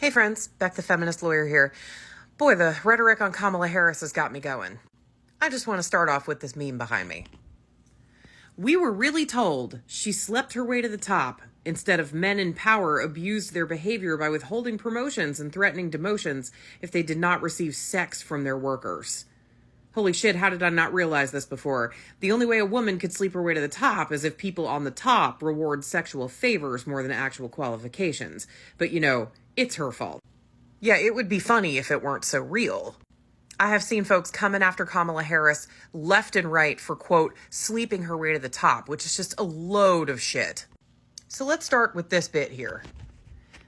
Hey friends, Beck the feminist lawyer here. Boy, the rhetoric on Kamala Harris has got me going. I just want to start off with this meme behind me. We were really told she slept her way to the top instead of men in power abused their behavior by withholding promotions and threatening demotions if they did not receive sex from their workers. Holy shit, how did I not realize this before? The only way a woman could sleep her way to the top is if people on the top reward sexual favors more than actual qualifications. But it's her fault. Yeah, it would be funny if it weren't so real. I have seen folks coming after Kamala Harris left and right for, quote, sleeping her way to the top, which is just a load of shit. So let's start with this bit here.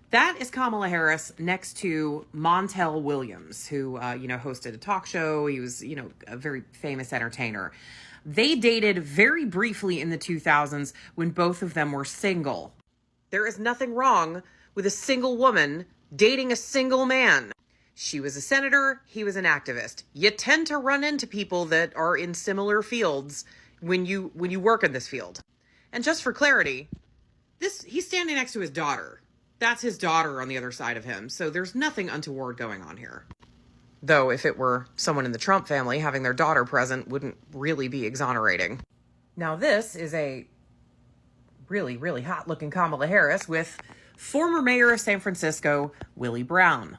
That is Kamala Harris next to Montel Williams, who, hosted a talk show. He was, a very famous entertainer. They dated very briefly in the 2000s when both of them were single. There is nothing wrong with a single woman dating a single man. She was a senator, he was an activist. You tend to run into people that are in similar fields when you work in this field. And just for clarity, he's standing next to his daughter. That's his daughter on the other side of him, so there's nothing untoward going on here. Though if it were someone in the Trump family, having their daughter present wouldn't really be exonerating. Now this is a really, really hot-looking Kamala Harris with former mayor of San Francisco, Willie Brown.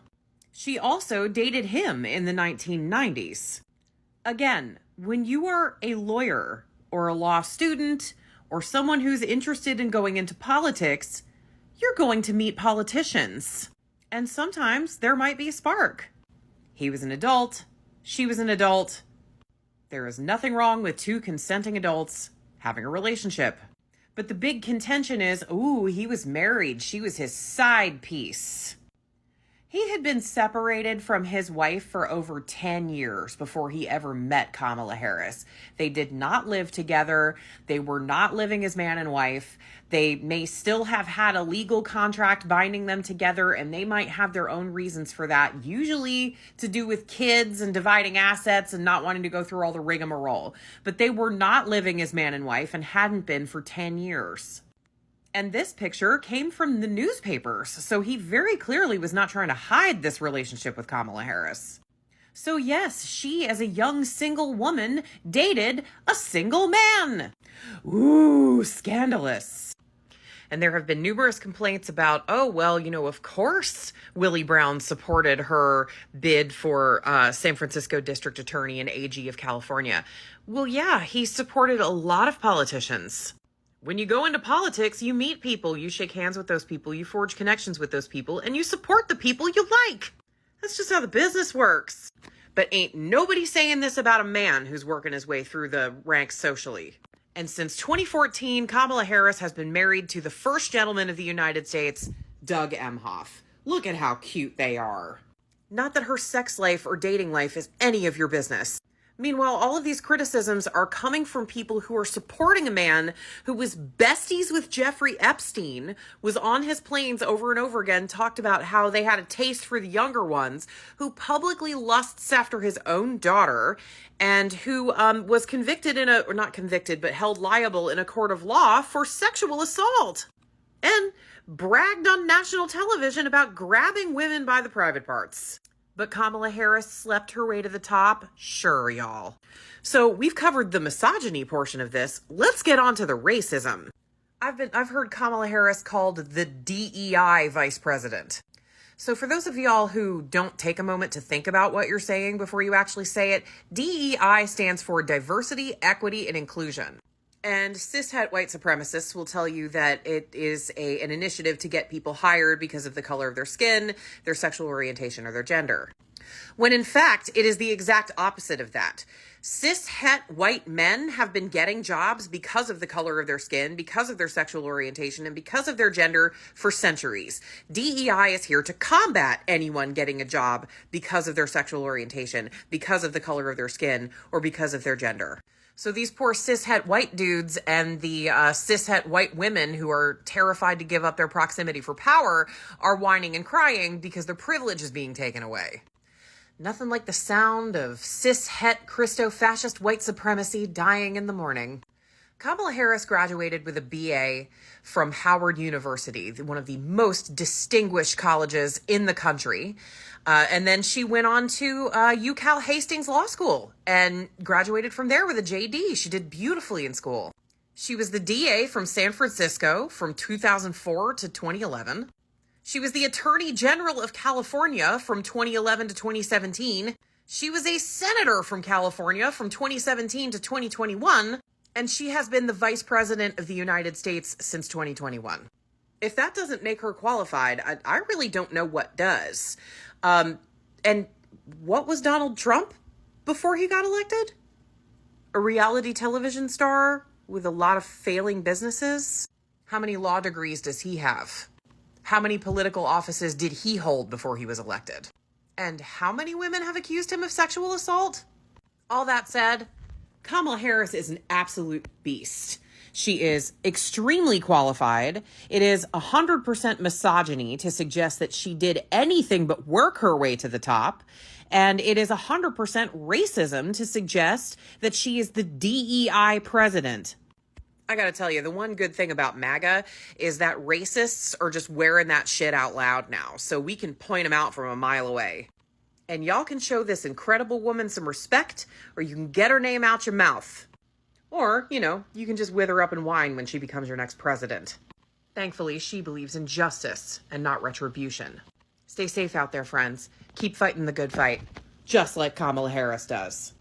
She also dated him in the 1990s. Again, when you are a lawyer or a law student or someone who's interested in going into politics, you're going to meet politicians. And sometimes there might be a spark. He was an adult. She was an adult. There is nothing wrong with two consenting adults having a relationship. But the big contention is, he was married. She was his side piece. He had been separated from his wife for over 10 years before he ever met Kamala Harris. They did not live together. They were not living as man and wife. They may still have had a legal contract binding them together, and they might have their own reasons for that, usually to do with kids and dividing assets and not wanting to go through all the rigmarole. But they were not living as man and wife and hadn't been for 10 years. And this picture came from the newspapers, so he very clearly was not trying to hide this relationship with Kamala Harris. So yes, she, as a young single woman, dated a single man. Ooh, scandalous. And there have been numerous complaints about, of course Willie Brown supported her bid for San Francisco District Attorney and AG of California. Well, yeah, he supported a lot of politicians. When you go into politics, you meet people, you shake hands with those people, you forge connections with those people, and you support the people you like. That's just how the business works. But ain't nobody saying this about a man who's working his way through the ranks socially. And since 2014, Kamala Harris has been married to the first gentleman of the United States, Doug Emhoff. Look at how cute they are. Not that her sex life or dating life is any of your business. Meanwhile, all of these criticisms are coming from people who are supporting a man who was besties with Jeffrey Epstein, was on his planes over and over again, talked about how they had a taste for the younger ones, who publicly lusts after his own daughter, and who was held liable in a court of law for sexual assault, and bragged on national television about grabbing women by the private parts. But Kamala Harris slept her way to the top? Sure, y'all. So we've covered the misogyny portion of this. Let's get on to the racism. I've heard Kamala Harris called the DEI vice president. So for those of y'all who don't take a moment to think about what you're saying before you actually say it, DEI stands for diversity, equity, and inclusion. And cishet white supremacists will tell you that it is an initiative to get people hired because of the color of their skin, their sexual orientation, or their gender. When in fact, it is the exact opposite of that. Cishet white men have been getting jobs because of the color of their skin, because of their sexual orientation, and because of their gender for centuries. DEI is here to combat anyone getting a job because of their sexual orientation, because of the color of their skin, or because of their gender. So these poor cishet white dudes and the cishet white women who are terrified to give up their proximity for power are whining and crying because their privilege is being taken away. Nothing like the sound of cishet Christo-fascist white supremacy dying in the morning. Kamala Harris graduated with a BA from Howard University, one of the most distinguished colleges in the country. And then she went on to UCal Hastings Law School and graduated from there with a JD. She did beautifully in school. She was the DA from San Francisco from 2004 to 2011. She was the Attorney General of California from 2011 to 2017. She was a senator from California from 2017 to 2021. And she has been the Vice President of the United States since 2021. If that doesn't make her qualified, I really don't know what does. And what was Donald Trump before he got elected? A reality television star with a lot of failing businesses? How many law degrees does he have? How many political offices did he hold before he was elected? And how many women have accused him of sexual assault? All that said, Kamala Harris is an absolute beast. She is extremely qualified. It is 100% misogyny to suggest that she did anything but work her way to the top. And it is 100% racism to suggest that she is the DEI president. I gotta tell you, the one good thing about MAGA is that racists are just wearing that shit out loud now, so we can point them out from a mile away. And y'all can show this incredible woman some respect, or you can get her name out your mouth. Or, you can just wither up and whine when she becomes your next president. Thankfully, she believes in justice and not retribution. Stay safe out there, friends. Keep fighting the good fight, just like Kamala Harris does.